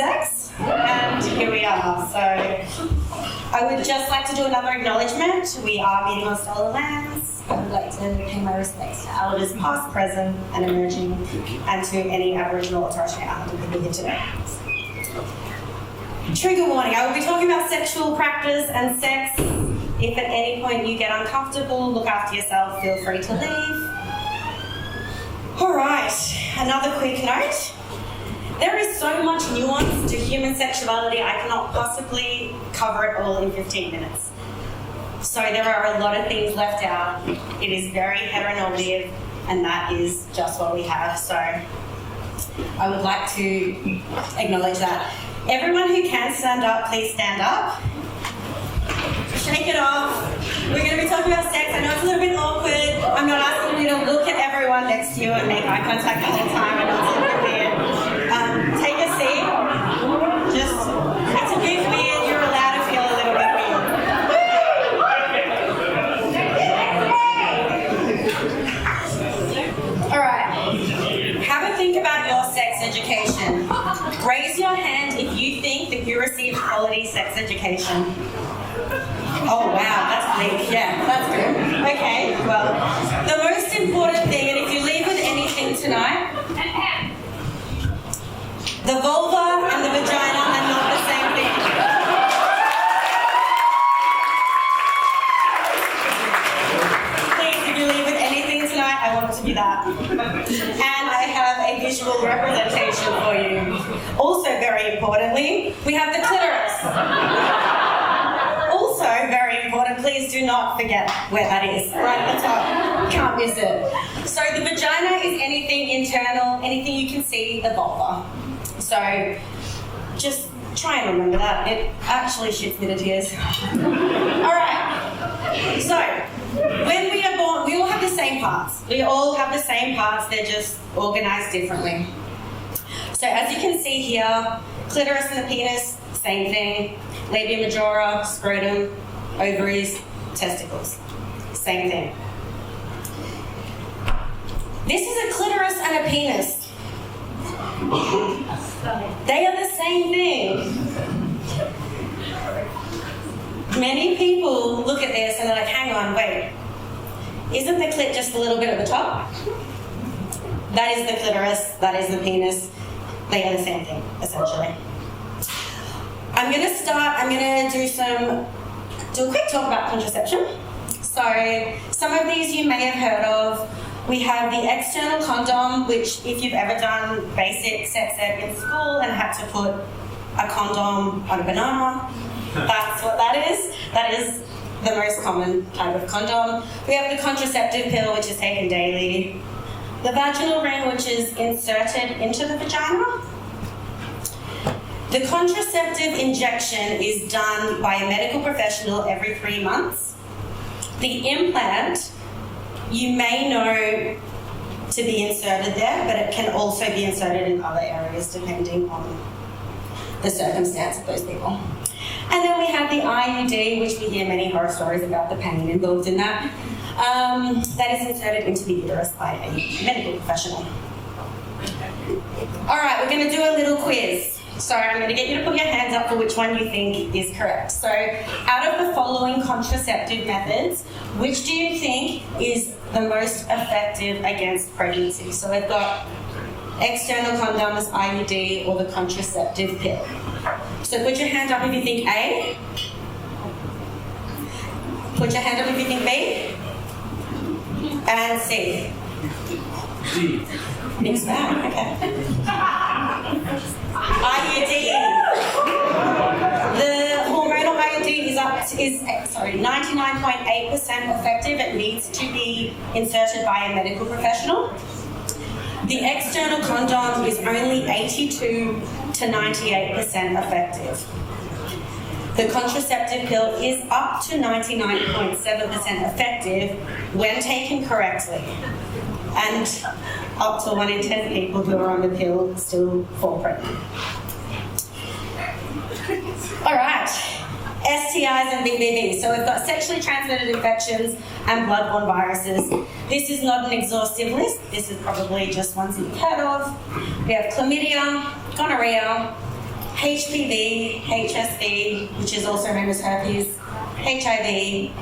sex, and here we are. So I would just like to do another acknowledgement. We are meeting on stolen lands. I would like to pay my respects to elders past, present and emerging, and to any Aboriginal or Torres Strait Islander people here today. Trigger warning, I will be talking about sexual practice and sex. If at any point you get uncomfortable, look after yourself, feel free to leave. Alright, another quick note. There is so much nuance to human sexuality, I cannot possibly cover it all in 15 minutes. So there are a lot of things left out. It is very heteronormative, and that is just what we have. So I would like to acknowledge that. Everyone who can stand up, please stand up. Shake it off. We're going to be talking about sex. I know it's a little bit awkward. I'm not asking you to look at everyone next to you and make eye contact the whole time. I know it's a little bit weird. Take a seat. It's a bit weird. You're allowed to feel a little bit weird. All right. Have a think about your sex education. Raise your hand if you think that you received quality sex education. Oh wow, that's bleak. Yeah, that's good. Okay, well, the most important thing, and if you leave with anything tonight, the vulva and the vagina are not the same thing. Please, if you leave with anything tonight, I want it to be that. And I have a visual representation for you. Also, very importantly, we have the clitoris. Also, very important, please do not forget where that is, right at the top. Can't miss it. So the vagina is anything internal, anything you can see, the vulva. So just try and remember that. It actually shits me to tears. All right. So when we are born, we all have the same parts. We all have the same parts, they're just organized differently. So as you can see here, clitoris and the penis, same thing. Labia majora, scrotum, ovaries, testicles. Same thing. This is a clitoris and a penis. They are the same thing. Many people look at this and they're like, hang on, wait. Isn't the clit just a little bit at the top? That is the clitoris, that is the penis. They are the same thing, essentially. I'm going to do a quick talk about contraception. So some of these you may have heard of. We have the external condom, which if you've ever done basic sex ed in school and had to put a condom on a banana, that's what that is. That is the most common type of condom. We have the contraceptive pill, which is taken daily. The vaginal ring, which is inserted into the vagina. The contraceptive injection is done by a medical professional every 3 months. The implant, you may know to be inserted there, but it can also be inserted in other areas depending on the circumstance of those people. And then we have the IUD, which we hear many horror stories about the pain involved in that. That is inserted into the uterus by a medical professional. All right, we're going to do a little quiz. So I'm going to get you to put your hands up for which one you think is correct. So out of the following contraceptive methods, which do you think is the most effective against pregnancy? So we've got external condoms, IUD, or the contraceptive pill. So put your hand up if you think A. Put your hand up if you think B. And C. D. Mixed bag, okay. IUD. The hormonal IUD is 99.8% effective. It needs to be inserted by a medical professional. The external condom is only 82 to 98% effective. The contraceptive pill is up to 99.7% effective when taken correctly. And up to 1 in 10 people who are on the pill still fall pregnant. All right, STIs and BVB. So we've got sexually transmitted infections and bloodborne viruses. This is not an exhaustive list. This is probably just ones that you've heard of. We have chlamydia, gonorrhea, HPV, HSV, which is also known as herpes, HIV,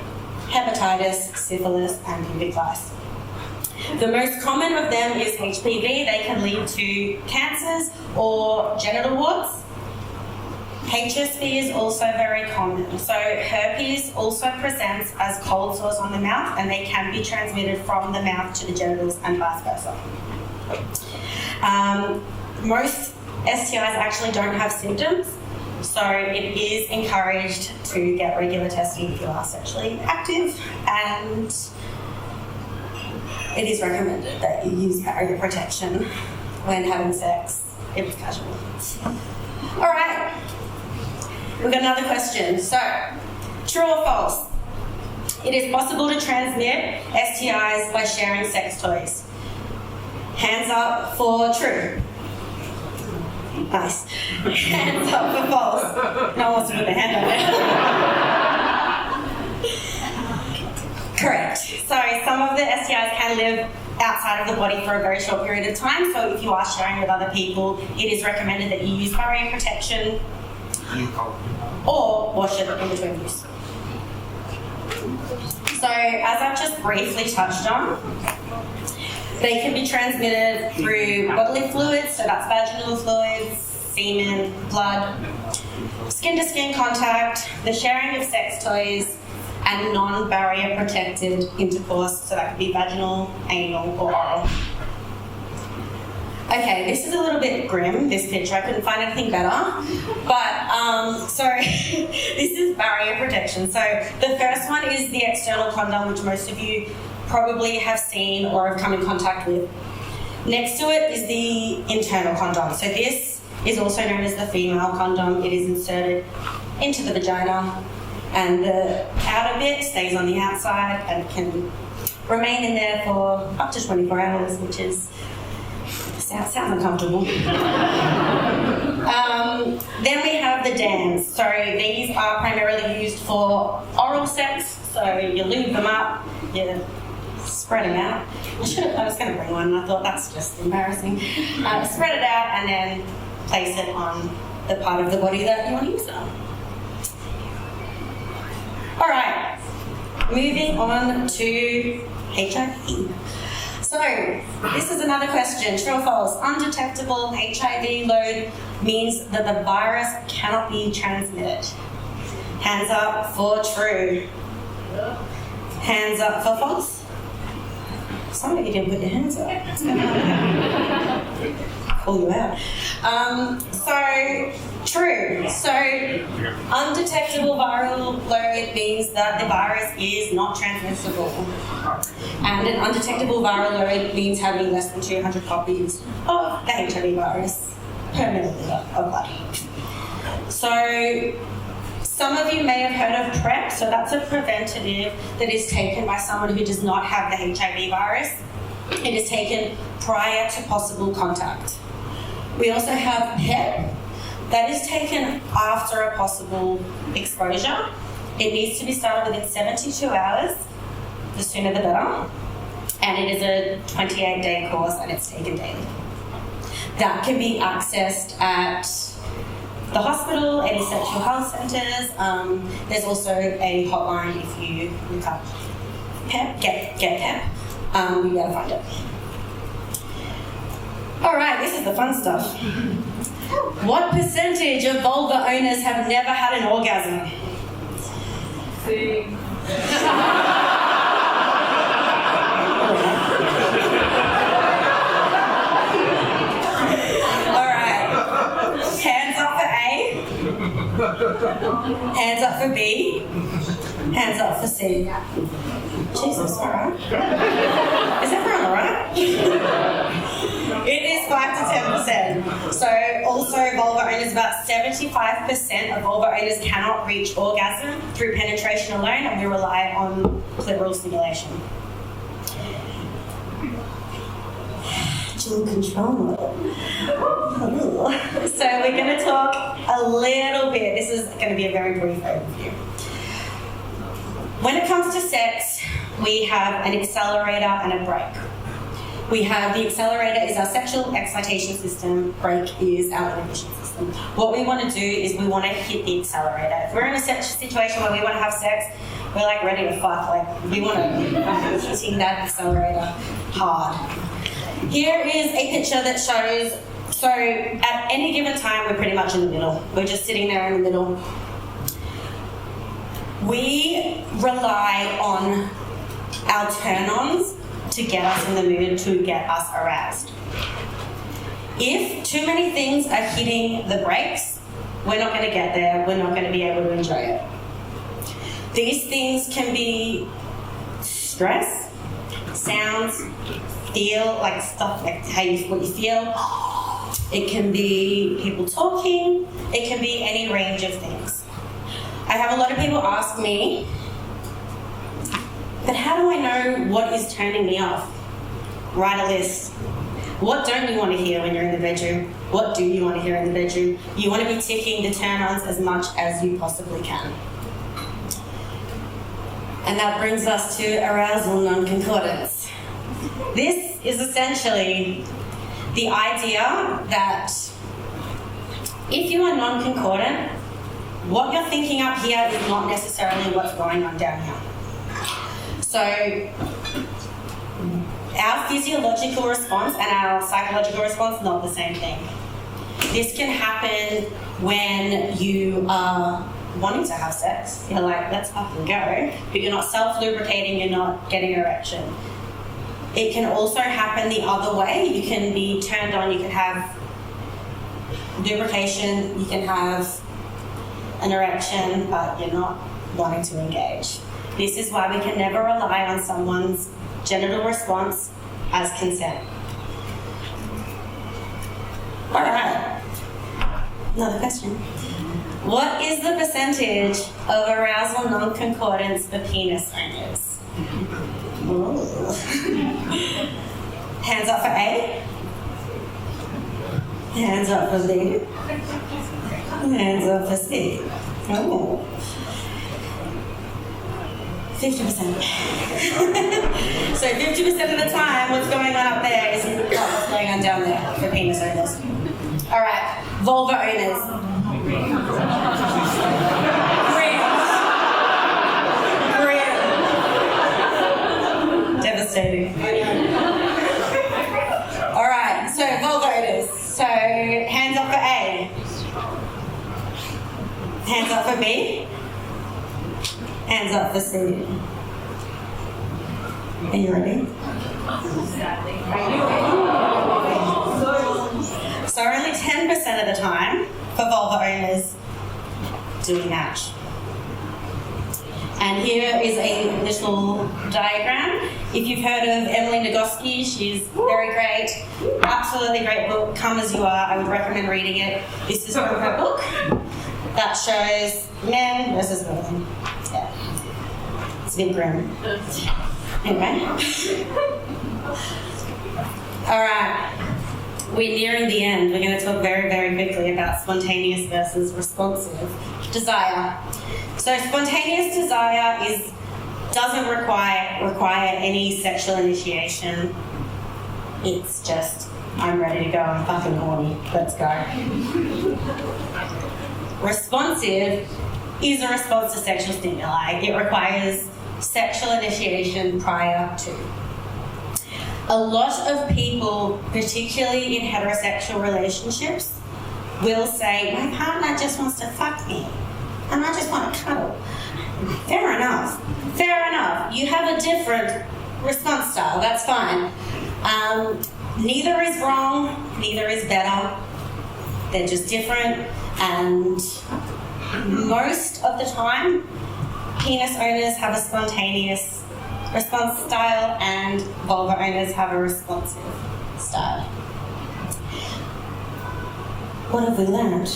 hepatitis, syphilis, and pubic lice. The most common of them is HPV. They can lead to cancers or genital warts. HSV is also very common. So herpes also presents as cold sores on the mouth, and they can be transmitted from the mouth to the genitals and vice versa. Most STIs actually don't have symptoms, so it is encouraged to get regular testing if you are sexually active, and it is recommended that you use barrier protection when having sex if it's casual. All right. We've got another question. So, true or false? It is possible to transmit STIs by sharing sex toys. Hands up for true. Nice. Hands up for false. No one wants to put their hand on it. Correct. So, some of the STIs can live outside of the body for a very short period of time. So, if you are sharing with other people, it is recommended that you use barrier protection or wash it in between use. So, as I've just briefly touched on, they can be transmitted through bodily fluids, so that's vaginal fluids, semen, blood, skin-to-skin contact, the sharing of sex toys, and non-barrier protected intercourse, so that could be vaginal, anal, or oral. Okay, this is a little bit grim, this picture. I couldn't find anything better. But, so this is barrier protection. So the first one is the external condom, which most of you probably have seen or have come in contact with. Next to it is the internal condom. So this is also known as the female condom. It is inserted into the vagina, and the outer bit stays on the outside and can remain in there for up to 24 hours, which is sounds uncomfortable. Then we have the dams. So these are primarily used for oral sex. So you lube them up, you spread them out. I was going to bring one and I thought that's just embarrassing. Spread it out and then place it on the part of the body that you want to use it on. All right, moving on to HIV. So, this is another question, true or false? Undetectable HIV load means that the virus cannot be transmitted. Hands up for true. Hands up for false. Some of you didn't put your hands up. What's going on? Call you out. So, true. So, undetectable viral load means that the virus is not transmissible. And an undetectable viral load means having less than 200 copies of the HIV virus per milliliter of blood. So, some of you may have heard of PrEP. So that's a preventative that is taken by someone who does not have the HIV virus. It is taken prior to possible contact. We also have PEP. That is taken after a possible exposure. It needs to be started within 72 hours. The sooner the better. And it is a 28-day course and it's taken daily. That can be accessed at the hospital, any sexual health centres. There's also a hotline if you look up PEP, get PEP. You'll be able to find it. All right, this is the fun stuff. What percentage of vulva owners have never had an orgasm? See. All right. Hands up for A. Hands up for B. Hands up for C. Jesus, all right. Is everyone all right? It is 5 to 10%. So also vulva owners, about 75% of vulva owners cannot reach orgasm through penetration alone, and we rely on clitoral stimulation. Dual control. So we're going to talk a little bit. This is going to be a very brief overview. When it comes to sex, we have an accelerator and a brake. We have the accelerator is our sexual excitation system, brake is our inhibition system. system. What we want to do is we want to hit the accelerator. If we're in a situation where we want to have sex, we're like ready to fuck. Like we want to hitting that accelerator hard. Here is a picture that shows, so at any given time, we're pretty much in the middle. We're just sitting there in the middle. We rely on our turn-ons to get us in the mood, to get us aroused. If too many things are hitting the brakes, we're not going to get there, we're not going to be able to enjoy it. These things can be stress, sounds, feel, like stuff like what you feel. It can be people talking, it can be any range of things. I have a lot of people ask me, but how do I know what is turning me off? Write a list. What don't you want to hear when you're in the bedroom? What do you want to hear in the bedroom? You want to be ticking the turn-ons as much as you possibly can. And that brings us to arousal non-concordance. This is essentially the idea that if you are non-concordant, what you're thinking up here is not necessarily what's going on down here. So our physiological response and our psychological response are not the same thing. This can happen when you are wanting to have sex. You're like, let's fucking go, but you're not self-lubricating, you're not getting erection. It can also happen the other way. You can be turned on, you can have lubrication, you can have an erection, but you're not wanting to engage. This is why we can never rely on someone's genital response as consent. All right, another question. What is the percentage of arousal non-concordance for penis owners? Hands up for A. Hands up for B. Hands up for C. Oh. 50%. So 50% of the time, what's going on up there is what's going on down there for penis owners. All right, vulva owners. Devastating. All right, so vulva owners. So hands up for A. Hands up for B. Hands up for C. Are you ready? So only 10% of the time for vulva owners do we match. And here is a little diagram. If you've heard of Emily Nagoski, she's very great, absolutely great book, Come As You Are. I would recommend reading it. This is from her book that shows men versus women. Yeah, it's a bit grim. Anyway. All right, we're nearing the end. We're going to talk very, very quickly about spontaneous versus responsive desire. So spontaneous desire doesn't require any sexual initiation. It's just, I'm ready to go, I'm fucking horny, let's go. Responsive is a response to sexual stimuli. It requires sexual initiation prior to. A lot of people, particularly in heterosexual relationships, will say, my partner just wants to fuck me, and I just want to cuddle. Fair enough. Fair enough. You have a different response style. That's fine. Neither is wrong. Neither is better. They're just different. And most of the time, penis owners have a spontaneous response style and vulva owners have a responsive style. What have we learned?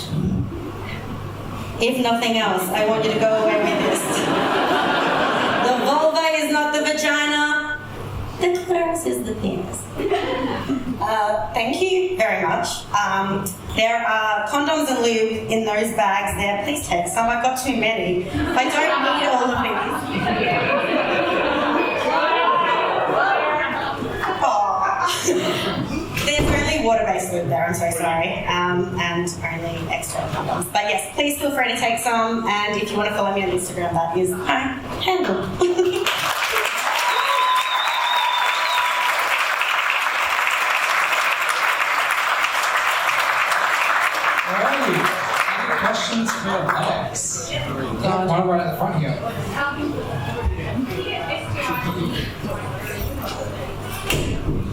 If nothing else, I want you to go away with this. The vulva is not the vagina. The clitoris is the penis. Thank you very much. There are condoms and lube in those bags there. Please take some. I've got too many. I don't need all of these. Oh. There's only water-based good there, I'm so sorry. And only external condoms. But yes, please feel free to take some, and if you want to follow me on Instagram, that is my handle. Alrighty, any questions for Lex? One right at the front here.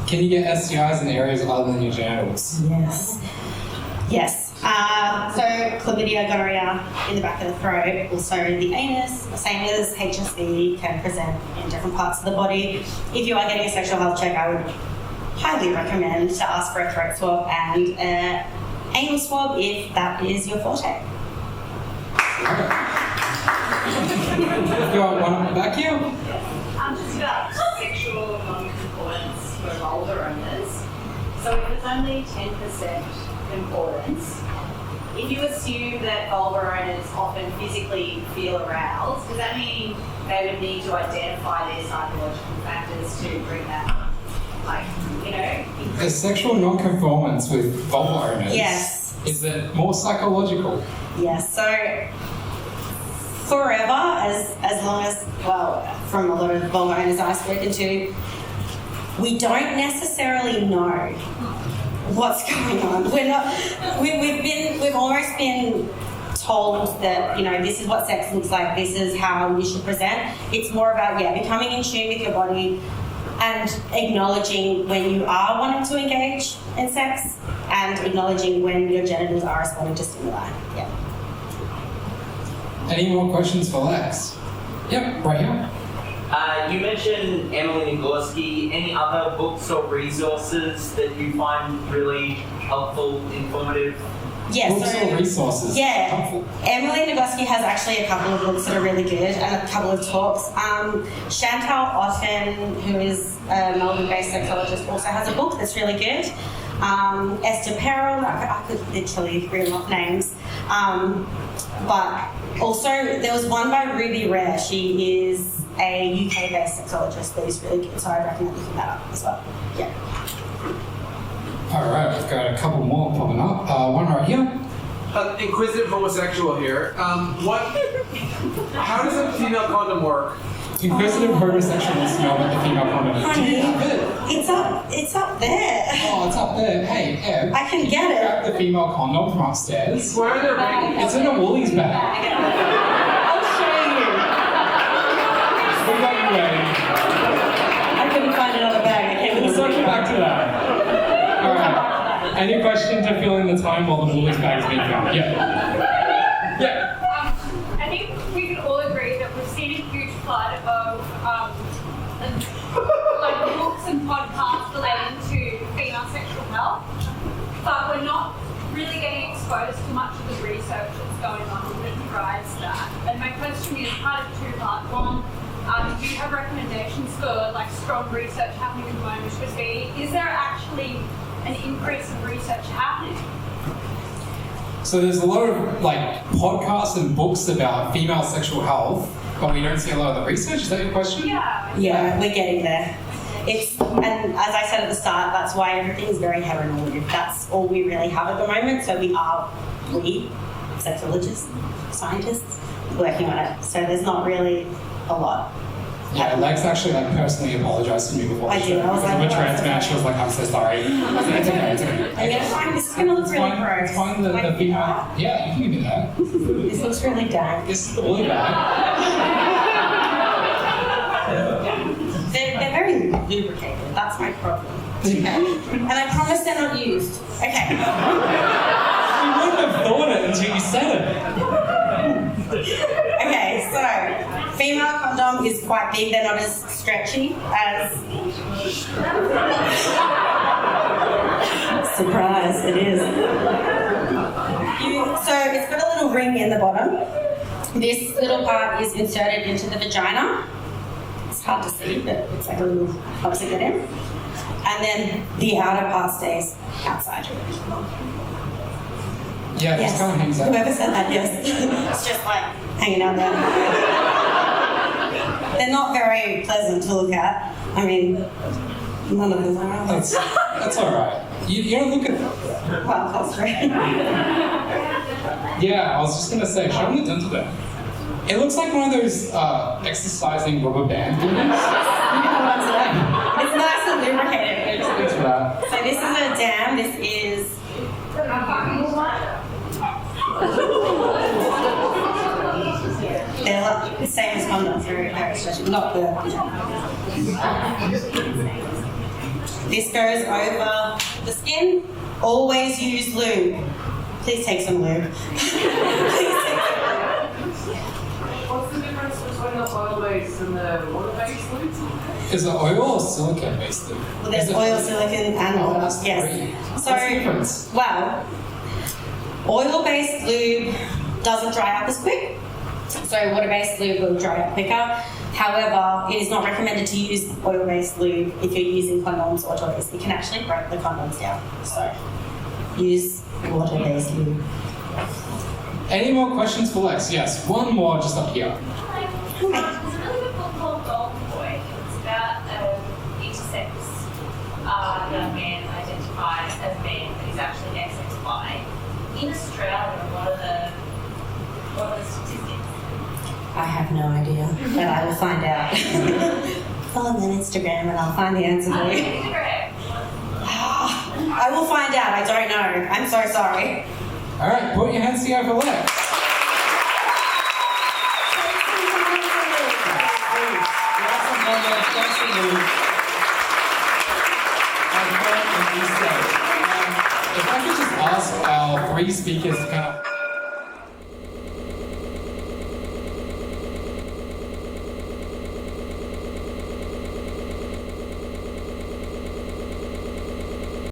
Can you get STIs in areas other than your genitals? Yes. Yes. So chlamydia, gonorrhea in the back of the throat, also the anus, same as HSV, can present in different parts of the body. If you are getting a sexual health check, I would highly recommend to ask for a throat swab and an anal swab if that is your forte. You want one back here? Just about sexual non-concordance for vulva owners. So if it's only 10% concordance, if you assume that vulva owners often physically feel aroused, does that mean they would need to identify their psychological factors to bring that, like, you know? Is sexual non-conformance with vulva owners? Yes. Is it more psychological? Yes. So forever, as long as, well, from a lot of vulva owners I've spoken to, we don't necessarily know what's going on. We've almost been told that, you know, this is what sex looks like, this is how you should present. It's more about, becoming in tune with your body and acknowledging when you are wanting to engage in sex and acknowledging when your genitals are responding to stimuli. Yeah. Any more questions for Lex? Yep, right here. You mentioned Emily Nagorsky. Any other books or resources that you find really helpful, informative? Yeah, Books or resources? Yeah, Helpful. Emily Nagorsky has actually a couple of books that are really good and a couple of talks. Chantal Otten, who is a Melbourne-based sexologist, also has a book that's really good. Esther Perel, I could literally reel off names. But also, there was one by Ruby Rare. She is a UK-based sexologist that is really good, so I recommend looking that up as well. Yeah. All right, we've got a couple more popping up. One right here. Inquisitive homosexual here. How does a female condom work? Inquisitive homosexuals know what the female condom is. Do you have it? It's up there. Oh, it's up there. Hey, Em. I can get it. Grab the female condom from upstairs. Where are they rated? It's in a Woolies bag. I'll show you. We got you ready. I couldn't find it on the bag. Okay, We'll circle back to that. All right. Any question to fill in the time while the Woolies bag is being found? Yeah. Yeah. I think we can all agree that we've seen a huge flood of like books and podcasts relating to female sexual health, but we're not really getting exposed to much of the research that's going on that drives that. And my question is kind of two-part. One, do you have recommendations for like strong research happening at the moment? Because is there actually an increase in research happening? So there's a lot of like podcasts and books about female sexual health, but we don't see a lot of the research. Is that your question? Yeah. Yeah, we're getting there. And as I said at the start, that's why everything is very heteronormative. That's all we really have at the moment. So we sexologists, scientists, working on it. So there's not really a lot. Yeah, Lex actually like personally apologized to me before the I show. did. I was Because like, I'm a trans man. She was like, I'm so sorry. It's okay, it's okay. I'm gonna find this is gonna look really gross. It's fine, the female. Yeah, you can give me that. This looks really dank. This is the woolly bag. They're very lubricated. That's my problem. Okay. And I promise they're not used. Okay. You wouldn't have thought it until you said it. Okay, so female condom is quite big. They're not as stretchy as. Surprise! It is. So it's got a little ring in the bottom. This little part is inserted into the vagina. It's hard to see, but it's like a little helps it get in. And then the outer part stays outside. Yeah, Yes. just kind of hangs out. Whoever said that, yes. It's just like hanging out there. They're not very pleasant to look at. I mean, None of them are. That's all right. You don't look at them. Well, that's right. Yeah, I was just gonna say, show me the dental dam. It looks like one of those exercising rubber band units. It's nice and lubricated. It's right. So this is a dam. This is. They're like the same as condoms. Very special. Not the. This goes over the skin. Always use lube. Please take some lube. Please take some lube. What's the difference between the oil-based and the water-based lubes? Is it oil or silicone based lube? Well, there's oil, silicone, and water. that's Yes. three. So, What's the difference? well, oil-based lube doesn't dry up as quick. So water-based lube will dry up quicker. However, it is not recommended to use oil-based lube if you're using condoms or toys. It can actually break the condoms down. So use water-based lube. Any more questions for Lex? Yes, one more just up here. There's a really good book called Golden Boy. It's about intersex young man identified as man, but he's actually XXY. In Australia, what are the statistics? I have no idea, but I will find out. Follow me on Instagram and I'll find the answer for you. I will find out. I don't know. I'm so sorry. All right, put your hands together for Lex. If I could just ask our three speakers to kind of